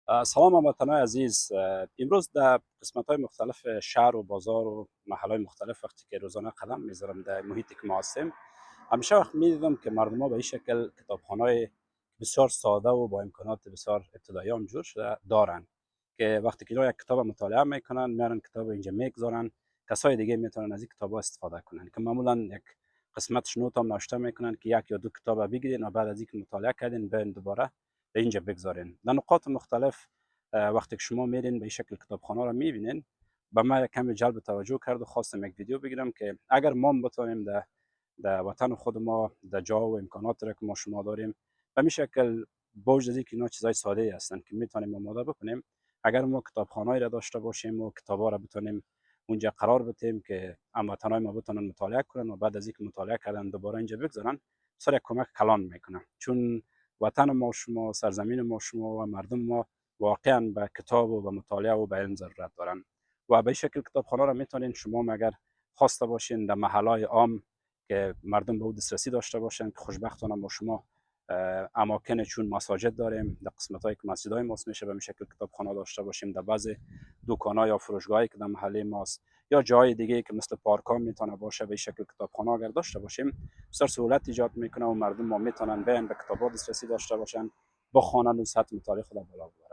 سلام هموطنان عزیز. امروز در قسمت‌های مختلف شهر و بازار و محل‌های مختلف وقتی که روزانه قدم می‌ذارم در محیطی که ما هستیم، همیشه وقت می‌دیدم که مردم‌ها به این شکل کتابخانه‌های بسیار ساده و با امکانات بسیار ابتدایی هم جور شده دارن که وقتی که اینا یک کتاب مطالعه میکنن میارن کتاب اینجا میگذارن، کسای دیگه میتونن از این کتاب‌ها استفاده کنن که معمولا یک قسمتش نوت هم نوشته میکنن که یک یا دو کتاب بگیرین و بعد از اینکه مطالعه کردین برین دوباره به اینجا بگذارین. در نقاط مختلف وقتی که شما میرین به این شکل کتابخانه رو میبینین، به من کمی جلب توجه کرد و خواستم یک ویدیو بگیرم که اگر ما بتونیم در وطن خود ما در جا و امکانات را که ما شما داریم به این شکل بوج از که اینا چیزای ساده هستند که میتونیم آماده بکنیم، اگر ما کتابخانه‌ای را داشته باشیم و کتابا را بتونیم اونجا قرار بدیم که هموطنان ما بتونن مطالعه کنن و بعد از اینکه مطالعه کردن دوباره اینجا بگذارن، بسیار یک کمک کلان میکنه. چون وطن ما شما، سرزمین ما شما و مردم ما واقعا به کتاب و به مطالعه و به علم ضرورت دارن و به شکل کتابخانه را میتونین شما مگر خواسته باشین در محلهای عام که مردم به او دسترسی داشته باشن که خوشبختانه ما شما اماکن چون مساجد داریم، در قسمت هایی که مسجد های ماست میشه به این شکل کتابخانه داشته باشیم، در بعض دکان ها یا فروشگاهایی که در محله ماست یا جای دیگه که مثل پارک ها میتونه باشه به این شکل کتابخانه اگر داشته باشیم بسیار سهولت ایجاد میکنه و مردم ما میتونن به کتابات دسترسی داشته باشن، بخوانن و سطح مطالعه خود بالا ببرن.